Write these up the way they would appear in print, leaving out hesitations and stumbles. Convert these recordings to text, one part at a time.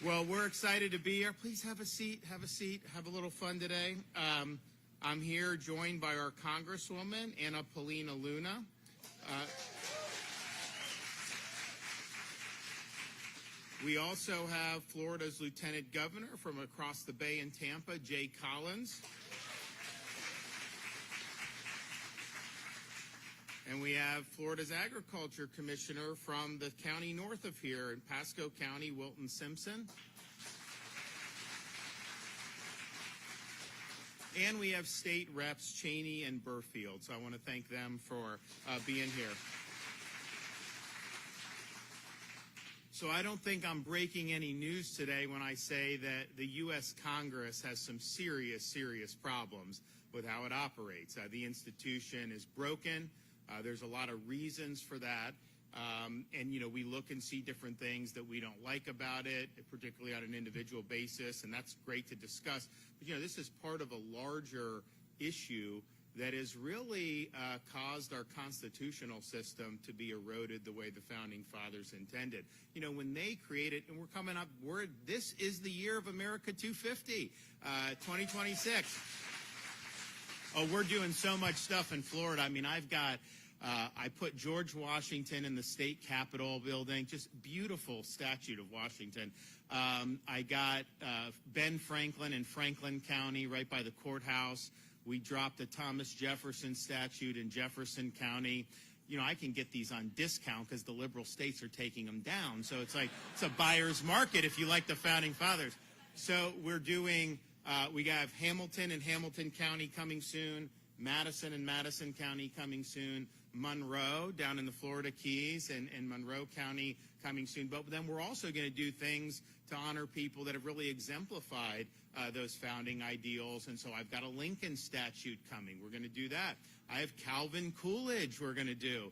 Well, we're excited to be here. Please have a seat, have a little fun today. I'm here joined by our Congresswoman, Anna Paulina Luna. We also have Florida's Lieutenant Governor from across the bay in Tampa, Jay Collins. And we have Florida's Agriculture Commissioner from the county north of here in Pasco County, Wilton Simpson. And we have State Reps Cheney and Burfield. So I want to thank them for being here. So I don't think I'm breaking any news today when I say that the U.S. Congress has some serious problems with how it operates. The institution is broken. There's a lot of reasons for that. And, you know, we look and see different things that we don't like about it, particularly on an individual basis, and that's great to discuss. But, you know, this is part of a larger issue that has really caused our constitutional system to be eroded the way the Founding Fathers intended. You know, when they created, and we're coming up, this is the year of America 250, 2026. Oh, we're doing so much stuff in Florida. I mean, I put George Washington in the state capitol building, just beautiful statue of Washington. I got Ben Franklin in Franklin County right by the courthouse. We dropped a Thomas Jefferson statue in Jefferson County. You know, I can get these on discount because the liberal states are taking them down. So it's like, it's a buyer's market if you like the Founding Fathers. So we're doing... we have Hamilton and Hamilton County coming soon, Madison and Madison County coming soon, Monroe down in the Florida Keys and Monroe County coming soon. But then we're also going to do things to honor people that have really exemplified those founding ideals. And so I've got a Lincoln statue coming. We're going to do that. I have Calvin Coolidge we're going to do,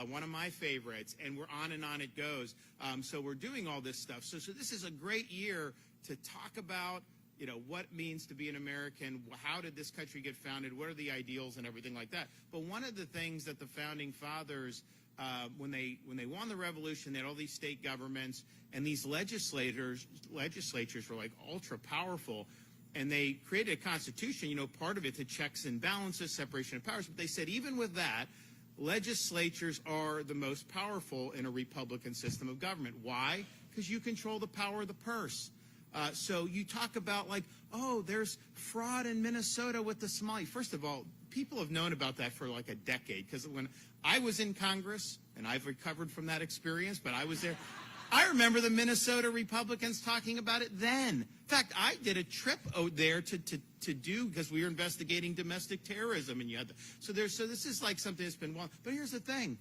one of my favorites. And we're on and on it goes. So we're doing all this stuff. So this is a great year to talk about, you know, what it means to be an American, how did this country get founded, what are the ideals and everything like that. But one of the things that the Founding Fathers, when they won the Revolution, they had all these state governments, and these legislatures were like ultra powerful, and they created a constitution, you know, part of it to checks and balances, separation of powers. But they said even with that, legislatures are the most powerful in a Republican system of government. Why? Because you control the power of the purse. So you talk about like, oh, there's fraud in Minnesota with the Somali. First of all, people have known about that for like a decade, because when I was in Congress, and I've recovered from that experience, but I was there, I remember the Minnesota Republicans talking about it then. In fact, I did a trip out there to do, because we were investigating domestic terrorism, and you had so this is like something that's been long. But here's the thing.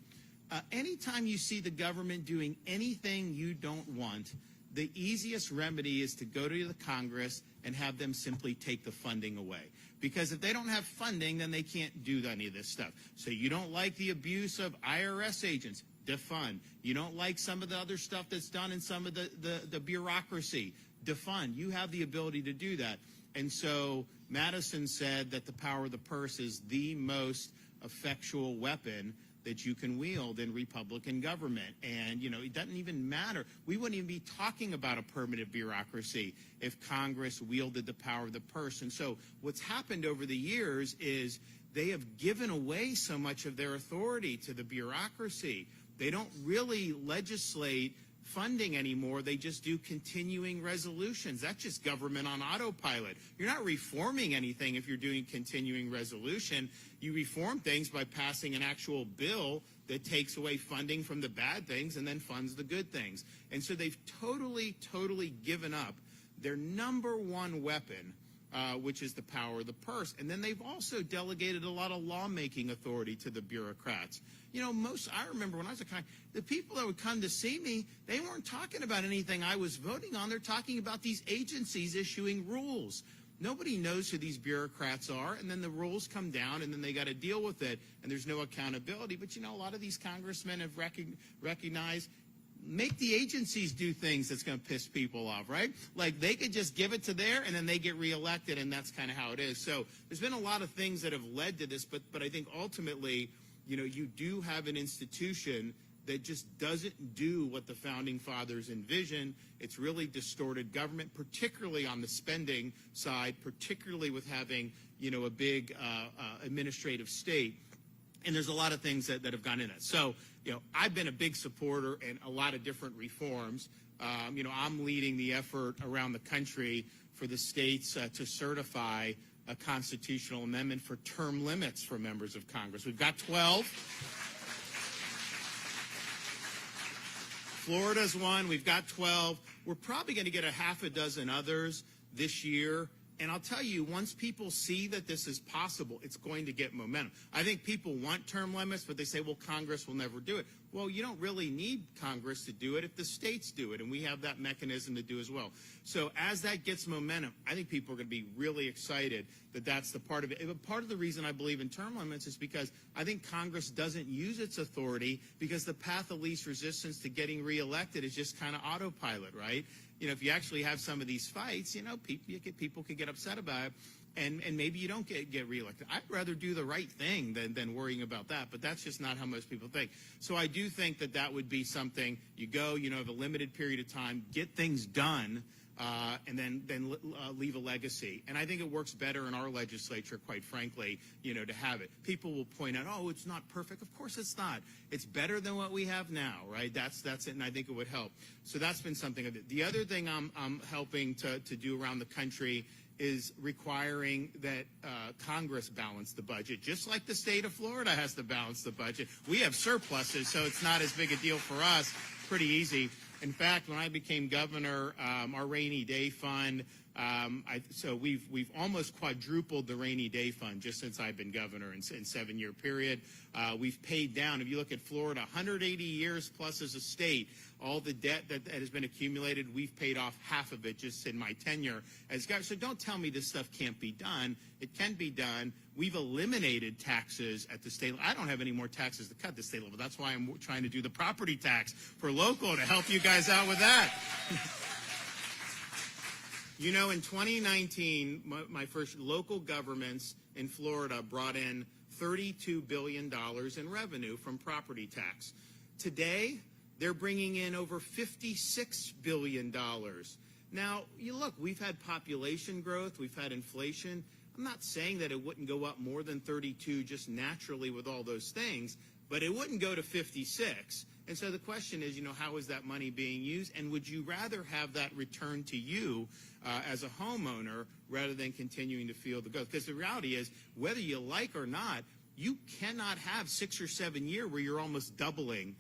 Anytime you see the government doing anything you don't want, the easiest remedy is to go to the Congress and have them simply take the funding away. Because if they don't have funding, then they can't do any of this stuff. So you don't like the abuse of IRS agents, defund. You don't like some of the other stuff that's done in some of the bureaucracy, defund. You have the ability to do that. And so Madison said that the power of the purse is the most effectual weapon that you can wield in Republican government. And, you know, it doesn't even matter. We wouldn't even be talking about a permanent bureaucracy if Congress wielded the power of the purse. And so what's happened over the years is they have given away so much of their authority to the bureaucracy. They don't really legislate funding anymore. They just do continuing resolutions. That's just government on autopilot. You're not reforming anything if you're doing continuing resolution. You reform things by passing an actual bill that takes away funding from the bad things and then funds the good things. And so they've totally given up their number one weapon, which is the power of the purse. And then they've also delegated a lot of lawmaking authority to the bureaucrats. You know, I remember when I was a Congress, the people that would come to see me, they weren't talking about anything I was voting on. They're talking about these agencies issuing rules. Nobody knows who these bureaucrats are, and then the rules come down, and then they got to deal with it, and there's no accountability. But, you know, a lot of these congressmen have recognized, make the agencies do things that's going to piss people off, right? Like they could just give it to there, and then they get reelected, and that's kind of how it is. So there's been a lot of things that have led to this, but I think ultimately, you know, you do have an institution that just doesn't do what the Founding Fathers envisioned. It's really distorted government, particularly on the spending side, particularly with having, a big administrative state. And there's a lot of things that have gone in it. So, I've been a big supporter in a lot of different reforms. I'm leading the effort around the country for the states to certify a constitutional amendment for term limits for members of Congress. We've got 12. Florida's one. We've got 12. We're probably going to get a half a dozen others this year. And I'll tell you, once people see that this is possible, it's going to get momentum. I think people want term limits, but they say, well, Congress will never do it. Well, you don't really need Congress to do it if the states do it, and we have that mechanism to do as well. So as that gets momentum, I think people are going to be really excited that that's the part of it. But part of the reason I believe in term limits is because I think Congress doesn't use its authority because the path of least resistance to getting reelected is just kind of autopilot, right? If you actually have some of these fights, people could get upset about it, and maybe you don't get reelected. I'd rather do the right thing than worrying about that, but that's just not how most people think. So I do think that would be something. You go, have a limited period of time, get things done, and then leave a legacy. And I think it works better in our legislature, quite frankly, to have it. People will point out, oh, it's not perfect. Of course it's not. It's better than what we have now, right? That's it, and I think it would help. So that's been something of it. The other thing I'm helping to do around the country is requiring that Congress balance the budget, just like the state of Florida has to balance the budget. We have surpluses, so it's not as big a deal for us. Pretty easy. In fact, when I became governor, our rainy day fund, so we've almost quadrupled the rainy day fund just since I've been governor in 7-year period. We've paid down, if you look at Florida, 180 years plus as a state, all the debt that has been accumulated, we've paid off half of it just in my tenure as governor. So don't tell me this stuff can't be done. It can be done. We've eliminated taxes at the state level. I don't have any more taxes to cut at the state level. That's why I'm trying to do the property tax for local to help you guys out with that. In 2019, my first local governments in Florida brought in $32 billion in revenue from property tax. Today, they're bringing in over $56 billion. Now, look, we've had population growth, we've had inflation. I'm not saying that it wouldn't go up more than 32 just naturally with all those things, but it wouldn't go to 56. And so the question is, how is that money being used? And would you rather have that returned to you as a homeowner rather than continuing to feel the growth? Because the reality is, whether you like or not, you cannot have 6 or 7 years where you're almost doubling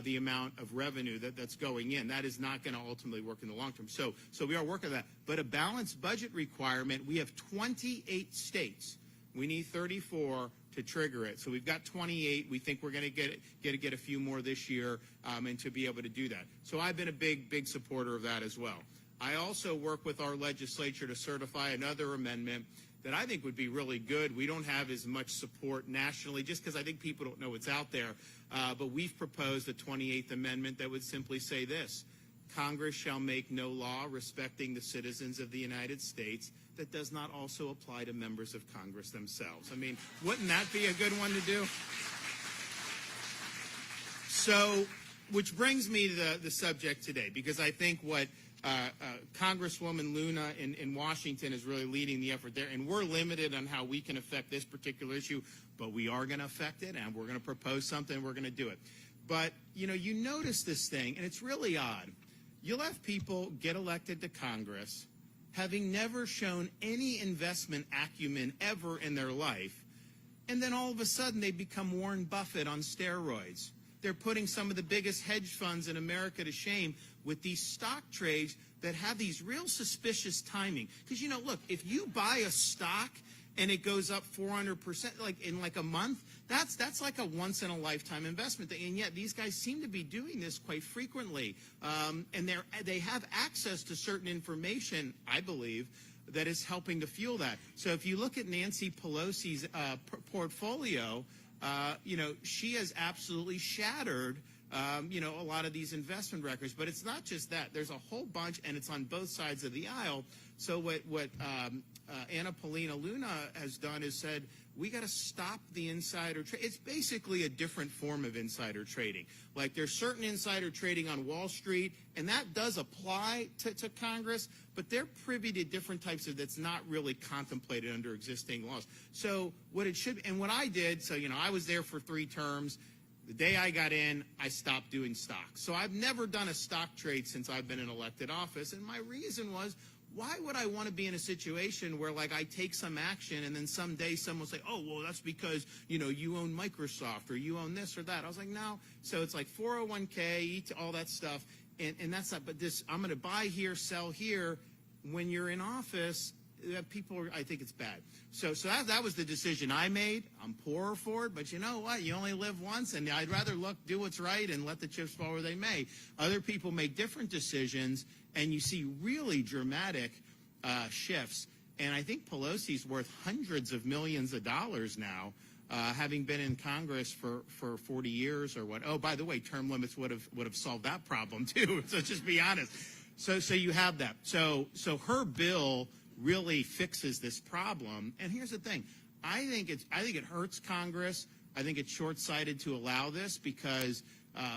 the amount of revenue that's going in. That is not going to ultimately work in the long term. So we are working on that. But a balanced budget requirement, we have 28 states. We need 34 to trigger it. So we've got 28. We think we're going to get a few more this year and to be able to do that. So I've been a big supporter of that as well. I also work with our legislature to certify another amendment that I think would be really good. We don't have as much support nationally just because I think people don't know what's out there. But we've proposed a 28th amendment that would simply say this: Congress shall make no law respecting the citizens of the United States that does not also apply to members of Congress themselves. I mean, wouldn't that be a good one to do? So, which brings me to the subject today, because I think what Congresswoman Luna in Washington is really leading the effort there, and we're limited on how we can affect this particular issue, but we are going to affect it, and we're going to propose something, we're going to do it. But, you notice this thing, and it's really odd. You'll have people get elected to Congress having never shown any investment acumen ever in their life, and then all of a sudden they become Warren Buffett on steroids. They're putting some of the biggest hedge funds in America to shame with these stock trades that have these real suspicious timing. Because, look, if you buy a stock and it goes up 400% like in like a month, that's like a once-in-a-lifetime investment. And yet these guys seem to be doing this quite frequently. And they have access to certain information, I believe, that is helping to fuel that. So if you look at Nancy Pelosi's portfolio, she has absolutely shattered a lot of these investment records. But it's not just that. There's a whole bunch, and it's on both sides of the aisle. So what Anna Paulina Luna has done is said, we got to stop the insider trade. It's basically a different form of insider trading. Like there's certain insider trading on Wall Street, and that does apply to Congress, but they're privy to different types of that's not really contemplated under existing laws. So what it should, and what I did, so I was there for 3 terms. The day I got in, I stopped doing stocks. So I've never done a stock trade since I've been in elected office, and my reason was, why would I want to be in a situation where, like, I take some action and then someday someone will say, oh, well, that's because, you own Microsoft or you own this or that. I was like, no. So it's like 401k, all that stuff, and that's not. But this, I'm going to buy here, sell here. When you're in office, I think it's bad. So that was the decision I made. I'm poorer for it, but you know what? You only live once, and I'd rather do what's right and let the chips fall where they may. Other people make different decisions, and you see really dramatic shifts. And I think Pelosi's worth hundreds of millions of dollars now, having been in Congress for 40 years or what. Oh, by the way, term limits would have solved that problem too. So just be honest. So you have that. So her bill really fixes this problem. And here's the thing. I think it hurts Congress. I think it's short-sighted to allow this because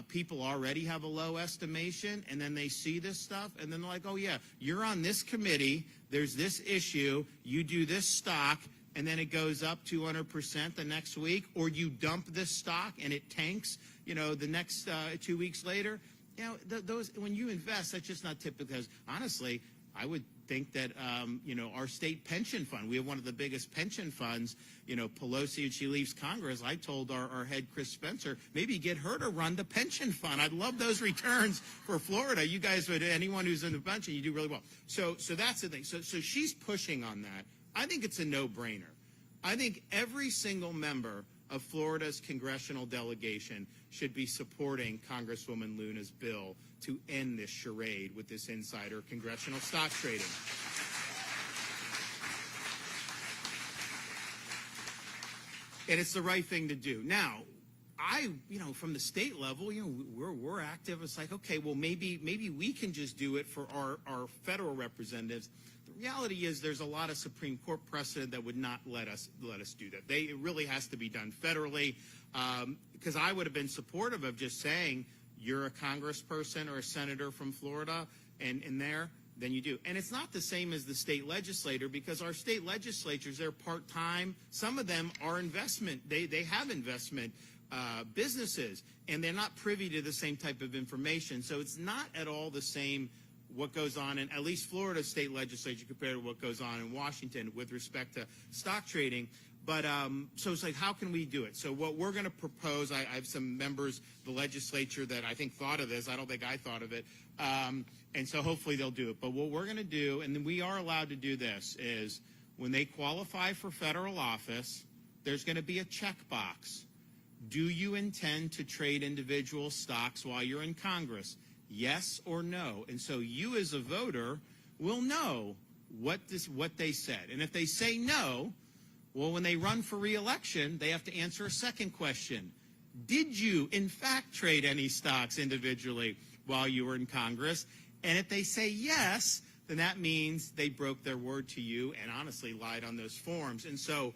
people already have a low estimation, and then they see this stuff, and then they're like, oh, yeah, you're on this committee, there's this issue, you do this stock, and then it goes up 200% the next week, or you dump this stock and it tanks, the next 2 weeks later. Those when you invest, that's just not typical. Because honestly, I would think that our state pension fund, we have one of the biggest pension funds. Pelosi, and she leaves Congress. I told our head Chris Spencer, maybe get her to run the pension fund. I'd love those returns for Florida. You guys would, anyone who's in the pension, you do really well. So that's the thing. So she's pushing on that. I think it's a no-brainer. I think every single member of Florida's congressional delegation should be supporting Congresswoman Luna's bill to end this charade with this insider congressional stock trading. And it's the right thing to do. Now, from the state level, we're active. It's like, okay, well, maybe we can just do it for our federal representatives. The reality is there's a lot of Supreme Court precedent that would not let us do that. It really has to be done federally, because I would have been supportive of just saying you're a congressperson or a senator from Florida, and then you do. And it's not the same as the state legislator, because our state legislatures, they're part-time. Some of them are investment. They have investment businesses, and they're not privy to the same type of information. So it's not at all the same what goes on in at least Florida state legislature compared to what goes on in Washington with respect to stock trading. But so it's like, how can we do it? So what we're going to propose, I have some members of the legislature that I think thought of this. I don't think I thought of it. And so hopefully they'll do it. But what we're going to do, and then we are allowed to do this, is when they qualify for federal office, there's going to be a checkbox. Do you intend to trade individual stocks while you're in Congress? Yes or no? And so you as a voter will know what they said. And if they say no, well, when they run for re-election, they have to answer a second question. Did you, in fact, trade any stocks individually while you were in Congress? And if they say yes, then that means they broke their word to you and honestly lied on those forms. And so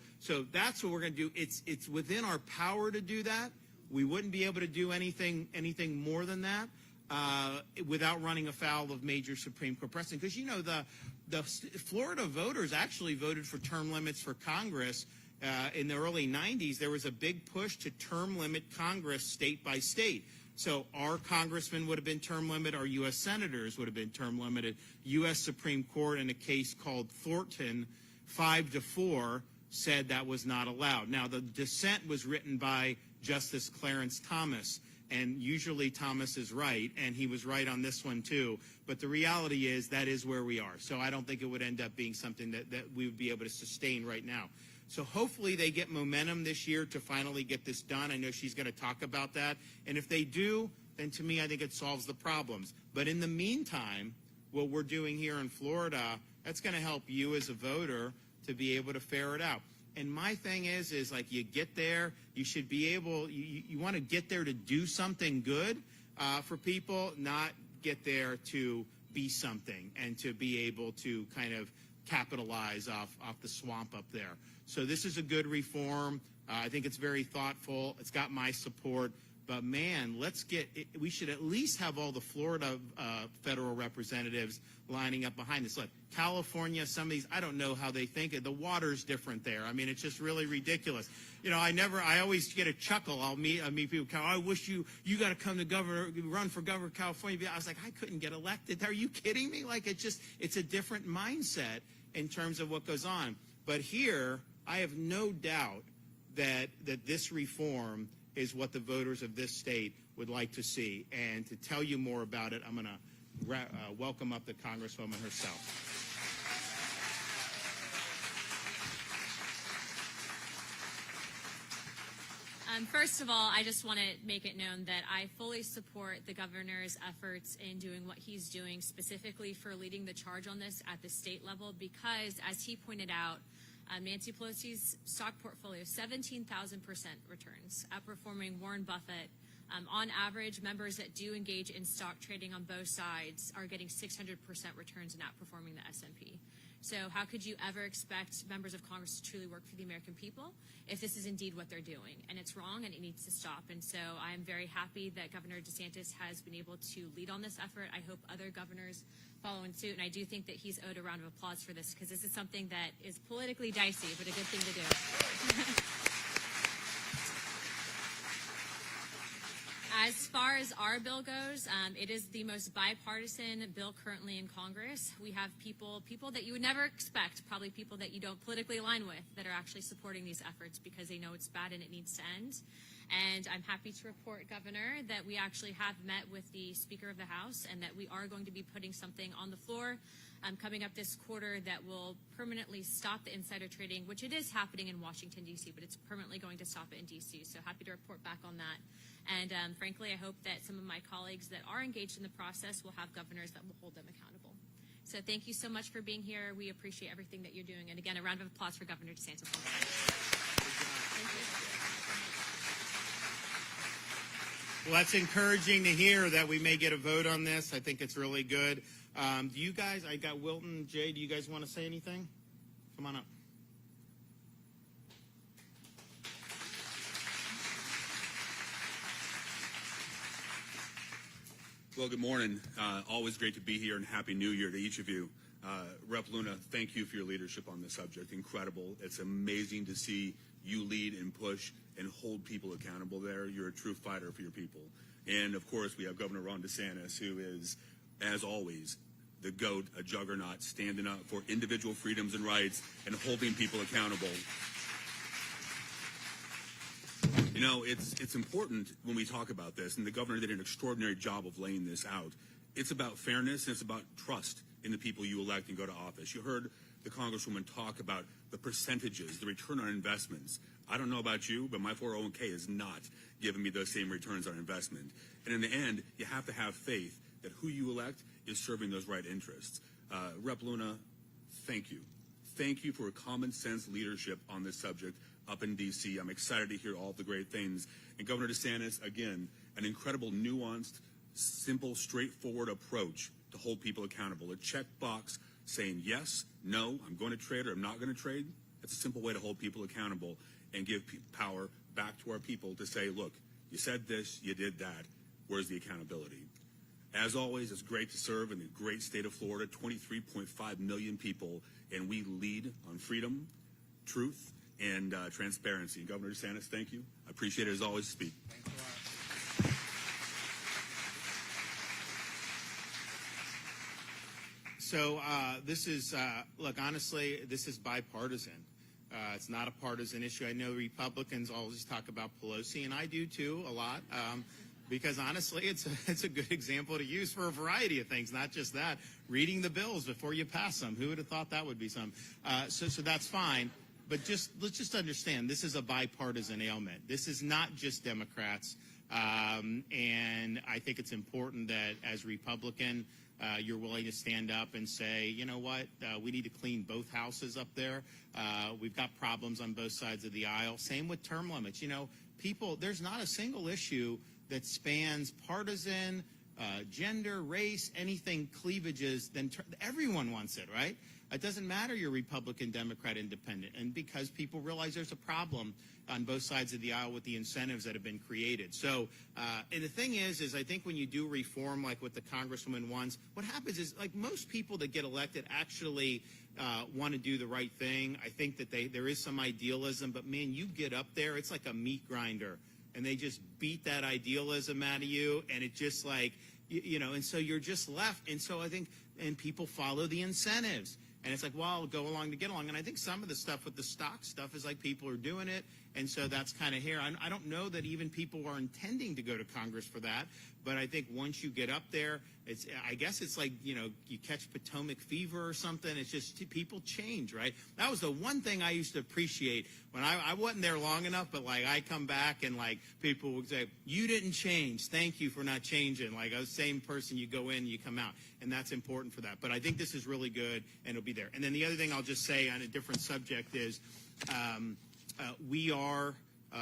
that's what we're going to do. It's within our power to do that. We wouldn't be able to do anything more than that without running afoul of major Supreme Court precedent. Because, the Florida voters actually voted for term limits for Congress in the early 90s. There was a big push to term limit Congress state by state. So our congressmen would have been term limited. Our U.S. senators would have been term limited. U.S. Supreme Court, in a case called Thornton, 5-4, said that was not allowed. Now, the dissent was written by Justice Clarence Thomas. And usually Thomas is right, and he was right on this one too. But the reality is that is where we are. So I don't think it would end up being something that we would be able to sustain right now. So hopefully they get momentum this year to finally get this done. I know she's going to talk about that. And if they do, then to me I think it solves the problems. But in the meantime, what we're doing here in Florida, that's going to help you as a voter to be able to ferret out. And my thing is like you get there, you should be able, you want to get there to do something good for people, not get there to be something and to be able to kind of capitalize off the swamp up there. So this is a good reform. I think it's very thoughtful. It's got my support. But, man, we should at least have all the Florida federal representatives lining up behind this. Look, California, some of these, I don't know how they think it. The water's different there. I mean, it's just really ridiculous. You know, I always get a chuckle. I'll meet people, I wish you got to come to run for governor of California. I was like, I couldn't get elected. Are you kidding me? Like, it's a different mindset in terms of what goes on. But here, I have no doubt that this reform is what the voters of this state would like to see. And to tell you more about it, I'm going to welcome up the Congresswoman herself. First of all, I just want to make it known that I fully support the governor's efforts in doing what he's doing, specifically for leading the charge on this at the state level, because, as he pointed out, Nancy Pelosi's stock portfolio, 17,000% returns, outperforming Warren Buffett. On average, members that do engage in stock trading on both sides are getting 600% returns and outperforming the S&P. So how could you ever expect members of Congress to truly work for the American people if this is indeed what they're doing? And it's wrong, and it needs to stop. And so I'm very happy that Governor DeSantis has been able to lead on this effort. I hope other governors follow in suit, and I do think that he's owed a round of applause for this, because this is something that is politically dicey, but a good thing to do. As far as our bill goes, it is the most bipartisan bill currently in Congress. We have people that you would never expect, probably people that you don't politically align with, that are actually supporting these efforts because they know it's bad and it needs to end. And I'm happy to report, Governor, that we actually have met with the Speaker of the House and that we are going to be putting something on the floor coming up this quarter that will permanently stop the insider trading, which it is happening in Washington, D.C., but it's permanently going to stop it in D.C., so happy to report back on that. And frankly, I hope that some of my colleagues that are engaged in the process will have governors that will hold them accountable. So thank you so much for being here. We appreciate everything that you're doing. And again, a round of applause for Governor DeSantis. Thank you. Well, that's encouraging to hear that we may get a vote on this. I think it's really good. Do you guys, I got Wilton, Jay, do you guys want to say anything? Come on up. Well, good morning. Always great to be here, and Happy New Year to each of you. Rep. Luna, thank you for your leadership on this subject. Incredible. It's amazing to see you lead and push and hold people accountable there. You're a true fighter for your people. And, of course, we have Governor Ron DeSantis, who is, as always, the GOAT, a juggernaut, standing up for individual freedoms and rights and holding people accountable. You know, it's important when we talk about this, and the governor did an extraordinary job of laying this out. It's about fairness, and it's about trust in the people you elect and go to office. You heard the Congresswoman talk about the percentages, the return on investments. I don't know about you, but my 401k is not giving me those same returns on investment. And in the end, you have to have faith that who you elect is serving those right interests. Rep. Luna, thank you. Thank you for common sense leadership on this subject up in D.C. I'm excited to hear all the great things. And Governor DeSantis, again, an incredible, nuanced, simple, straightforward approach to hold people accountable. A checkbox saying yes, no, I'm going to trade or I'm not going to trade. That's a simple way to hold people accountable and give power back to our people to say, look, you said this, you did that. Where's the accountability? As always, it's great to serve in the great state of Florida, 23.5 million people, and we lead on freedom, truth, and transparency. Governor DeSantis, thank you. I appreciate it as always to speak. Thanks a lot. So this is, look, honestly, this is bipartisan. It's not a partisan issue. I know Republicans always talk about Pelosi, and I do too a lot. Because honestly, it's a good example to use for a variety of things, not just that. Reading the bills before you pass them. Who would have thought that would be some? So that's fine. But let's just understand, this is a bipartisan ailment. This is not just Democrats. And I think it's important that as Republican you're willing to stand up and say, you know what, we need to clean both houses up there. We've got problems on both sides of the aisle. Same with term limits. You know, people, there's not a single issue that spans partisan, gender, race, anything, cleavages, then everyone wants it, right? It doesn't matter you're Republican, Democrat, Independent. And because people realize there's a problem on both sides of the aisle with the incentives that have been created. So, and the thing is I think when you do reform like what the Congresswoman wants, what happens is, like, most people that get elected actually want to do the right thing. I think that there is some idealism, but man, you get up there, it's like a meat grinder. And they just beat that idealism out of you, and it just like, you know, and so you're just left. And so I think, and people follow the incentives. And it's like, well, I'll go along to get along. And I think some of the stuff with the stock stuff is like people are doing it. And so that's kind of here. I don't know that even people are intending to go to Congress for that. But I think once you get up there, I guess it's like, you know, you catch Potomac fever or something. It's just people change, right? That was the one thing I used to appreciate when I wasn't there long enough. But like I come back and like people would say, you didn't change. Thank you for not changing. Like I was the same person. You go in, you come out. And that's important for that. But I think this is really good, and it'll be there. And then the other thing I'll just say on a different subject is we are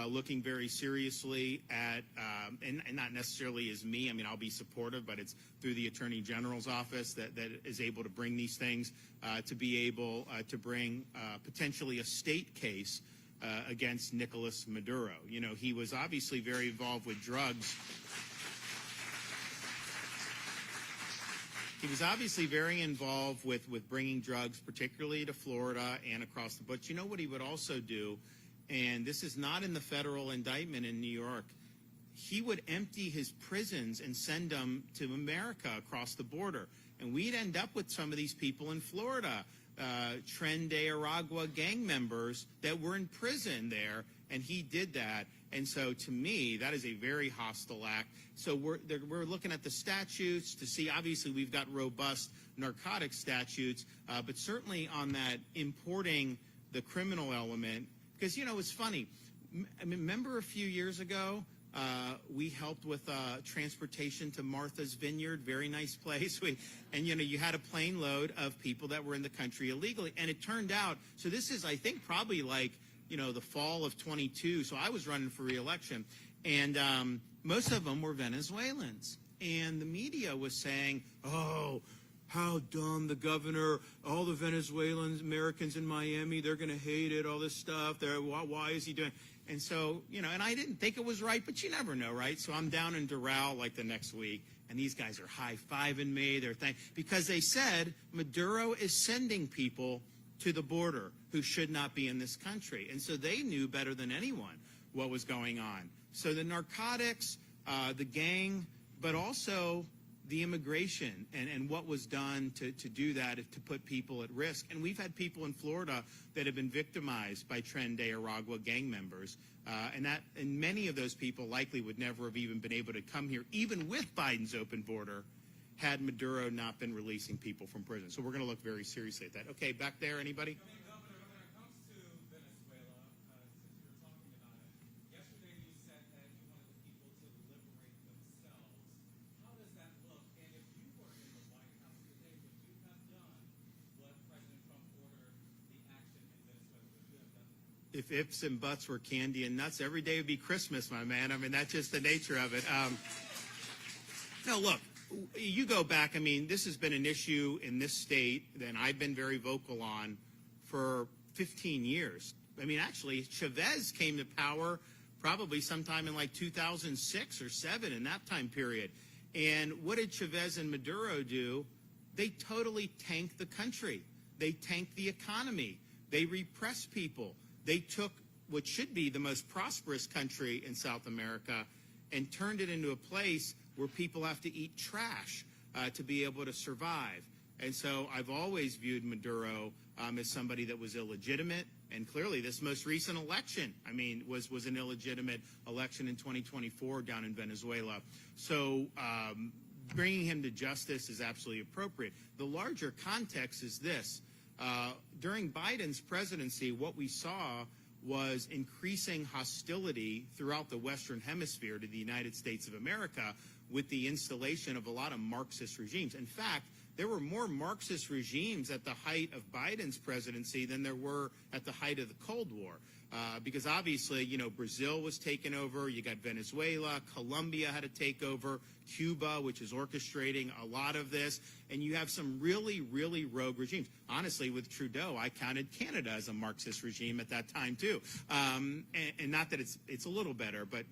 looking very seriously at, and not necessarily as me, I mean, I'll be supportive, but it's through the Attorney General's office that is able to bring these things, to be able to bring potentially a state case against Nicolas Maduro. You know, he was obviously very involved with drugs. He was obviously very involved with bringing drugs, particularly to Florida and across the. But you know what he would also do, and this is not in the federal indictment in New York, he would empty his prisons and send them to America across the border. And we'd end up with some of these people in Florida, Tren de Aragua gang members that were in prison there, and he did that. And so, to me, that is a very hostile act. So we're looking at the statutes to see. Obviously, we've got robust narcotic statutes, but certainly on that importing the criminal element, because you know it's funny. I mean, remember a few years ago, we helped with transportation to Martha's Vineyard, very nice place. And you know, you had a plane load of people that were in the country illegally, and it turned out. So this is, I think, probably like, you know, the fall of 22. So I was running for re-election, and most of them were Venezuelans. And the media was saying, oh, how dumb the governor, all the Venezuelans, Americans in Miami, they're going to hate it, all this stuff. Why is he doing? And so, you know, and I didn't think it was right, but you never know, right? So I'm down in Doral like the next week, and these guys are high-fiving me. Because they said Maduro is sending people to the border who should not be in this country. And so they knew better than anyone what was going on. So the narcotics, the gang, but also the immigration and what was done to do that, to put people at risk. And we've had people in Florida that have been victimized by Tren de Aragua gang members. And many of those people likely would never have even been able to come here, even with Biden's open border, had Maduro not been releasing people from prison. So we're going to look very seriously at that. Okay, back there, anybody? I mean, Governor, when it comes to Venezuela, since you were talking about it, yesterday you said that you wanted the people to liberate themselves. How does that look? And if you were in the White House today, would you have done what President Trump ordered the action in Venezuela? Would you have done that? If ifs and buts were candy and nuts, every day would be Christmas, my man. I mean, that's just the nature of it. No, look. You go back, I mean, this has been an issue in this state that I've been very vocal on for 15 years. I mean, actually, Chavez came to power probably sometime in like 2006 or 7 in that time period. And what did Chavez and Maduro do? They totally tanked the country. They tanked the economy. They repressed people. They took what should be the most prosperous country in South America and turned it into a place where people have to eat trash to be able to survive. And so I've always viewed Maduro as somebody that was illegitimate. And clearly this most recent election, I mean, was an illegitimate election in 2024 down in Venezuela. So bringing him to justice is absolutely appropriate. The larger context is this. During Biden's presidency, what we saw was increasing hostility throughout the Western Hemisphere to the United States of America, with the installation of a lot of Marxist regimes. In fact, there were more Marxist regimes at the height of Biden's presidency than there were at the height of the Cold War. Because obviously, Brazil was taken over. You got Venezuela. Colombia had a takeover. Cuba, which is orchestrating a lot of this. And you have some really, really rogue regimes. Honestly, with Trudeau, I counted Canada as a Marxist regime at that time, too. And not that it's a little better, but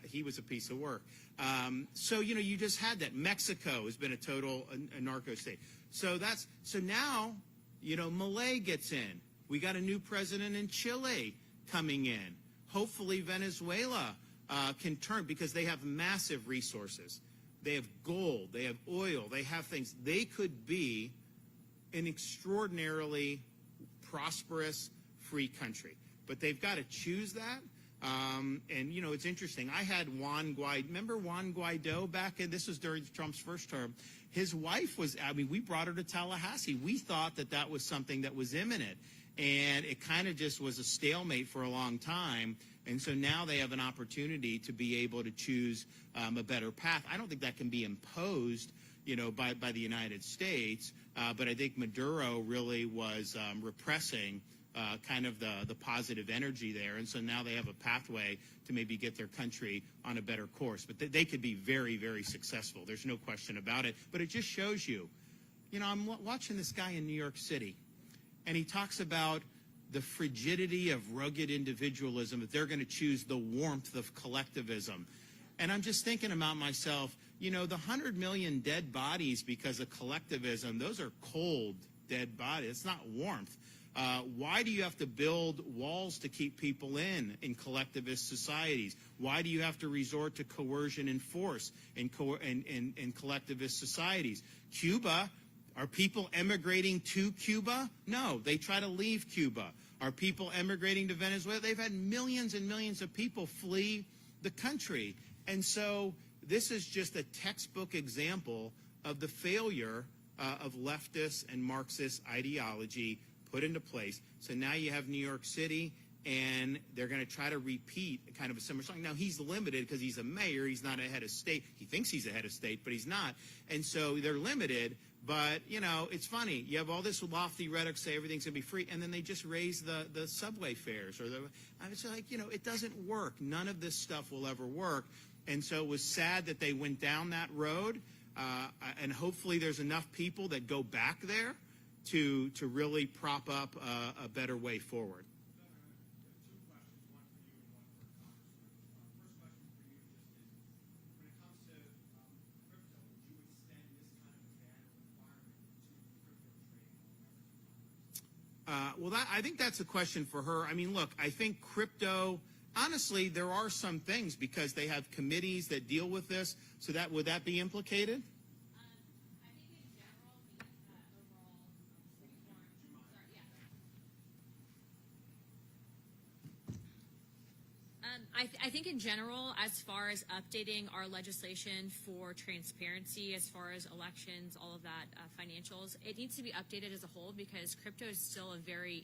he was a piece of work. So, you just had that. Mexico has been a total narco state. So now, Milei gets in. We got a new president in Chile coming in. Hopefully Venezuela can turn, because they have massive resources. They have gold, they have oil, they have things. They could be an extraordinarily prosperous, free country. But they've got to choose that. And, it's interesting. I had remember Juan Guaido back in, this was during Trump's first term. His wife we brought her to Tallahassee. We thought that was something that was imminent. And it kind of just was a stalemate for a long time. And so now they have an opportunity to be able to choose a better path. I don't think that can be imposed, by the United States. But I think Maduro really was repressing kind of the positive energy there. And so now they have a pathway to maybe get their country on a better course. But they could be very, very successful. There's no question about it. But it just shows you, I'm watching this guy in New York City. And he talks about the frigidity of rugged individualism, that they're going to choose the warmth of collectivism. And I'm just thinking about myself, the 100 million dead bodies because of collectivism, those are cold, dead bodies. It's not warmth. Why do you have to build walls to keep people in collectivist societies? Why do you have to resort to coercion and force in collectivist societies? Cuba. Are people emigrating to Cuba? No, they try to leave Cuba. Are people emigrating to Venezuela? They've had millions and millions of people flee the country. And so this is just a textbook example of the failure of leftist and Marxist ideology put into place. So now you have New York City, and they're going to try to repeat kind of a similar song. Now, he's limited because he's a mayor. He's not a head of state. He thinks he's a head of state, but he's not. And so they're limited. But, it's funny. You have all this lofty rhetoric, say everything's going to be free, and then they just raise the subway fares. I was like, it doesn't work. None of this stuff will ever work. And so it was sad that they went down that road. And hopefully there's enough people that go back there to really prop up a better way forward. I think that's a question for her. I mean, look, I think crypto, honestly, there are some things because they have committees that deal with this. So would that be implicated? I think in general, the I think in general, as far as updating our legislation for transparency, as far as elections, all of that, financials, it needs to be updated as a whole because crypto is still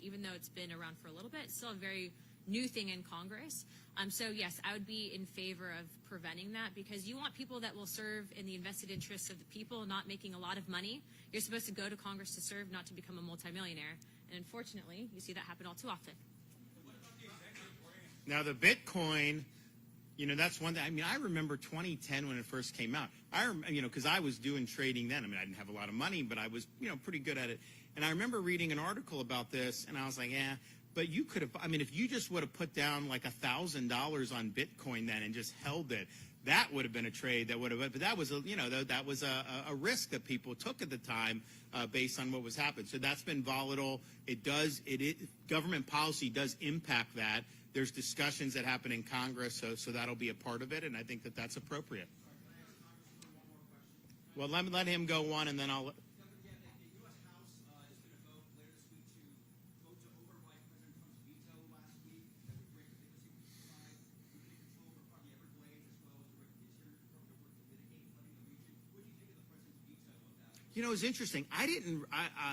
even though it's been around for a little bit, it's still a very new thing in Congress. So yes, I would be in favor of preventing that because you want people that will serve in the invested interests of the people, not making a lot of money. You're supposed to go to Congress to serve, not to become a multimillionaire. And unfortunately, you see that happen all too often. Now, the Bitcoin, that's one thing. I mean, I remember 2010 when it first came out. Because I was doing trading then. I mean, I didn't have a lot of money, but I was, pretty good at it. And I remember reading an article about this, and I was like, but you could have, if you just would have put down like $1,000 on Bitcoin then and just held it, that would have been a trade that would have, but that was a risk that people took at the time based on what was happening. So that's been volatile. Government policy does impact that. There's discussions that happen in Congress, so that'll be a part of it, and I think that's appropriate. Well, let him go one, and then I'll. It's interesting.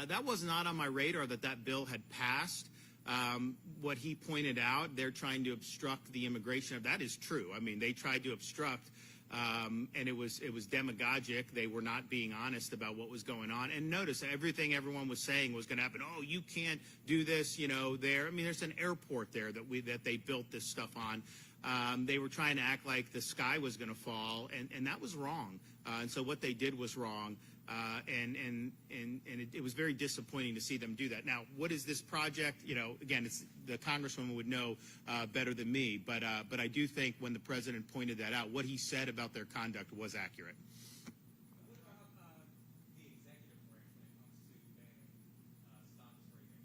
That was not on my radar that bill had passed. What he pointed out, they're trying to obstruct the immigration. That is true. I mean, they tried to obstruct and it was demagogic. They were not being honest about what was going on. And notice everything everyone was saying was going to happen. Oh, you can't do this, there. I mean, there's an airport there that they built this stuff on. They were trying to act like the sky was going to fall, and that was wrong. And so what they did was wrong. And it was very disappointing to see them do that. Now, what is this project? Again, it's the congresswoman would know better than me, but I do think when the president pointed that out, what he said about their conduct was accurate. What about the executive branch when it comes to banning stock trading?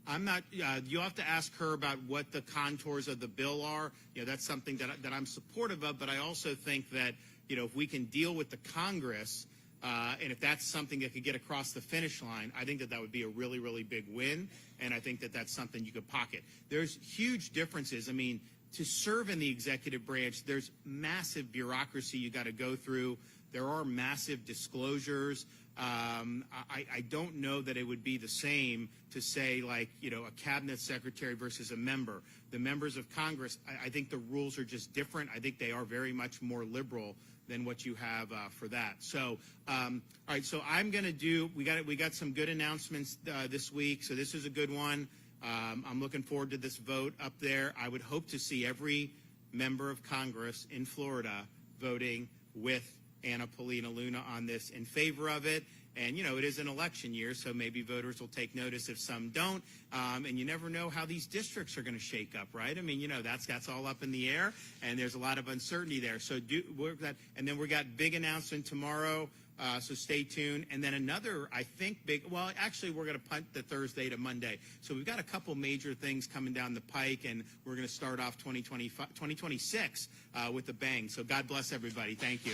I'm not. You'll have to ask her about what the contours of the bill are. That's something that I'm supportive of. But I also think that if we can deal with the Congress, and if that's something that could get across the finish line, I think that would be a really, really big win. And I think that that's something you could pocket. There's huge differences. I mean, to serve in the executive branch, there's massive bureaucracy you got to go through. There are massive disclosures. I don't know that it would be the same to say, like, a cabinet secretary versus a member. The members of Congress, I think the rules are just different. I think they are very much more liberal than what you have for that. So, all right. So I'm going to do. We got some good announcements this week. So this is a good one. I'm looking forward to this vote up there. I would hope to see every member of Congress in Florida voting with Anna Paulina Luna on this in favor of it. And, it is an election year, so maybe voters will take notice if some don't. And you never know how these districts are going to shake up, right? I mean, that's all up in the air, and there's a lot of uncertainty there. So and then we got big announcement tomorrow, so stay tuned. And then another, I think, actually, we're going to punt the Thursday to Monday. So we've got a couple major things coming down the pike, and we're going to start off 2026 with a bang. So God bless everybody. Thank you.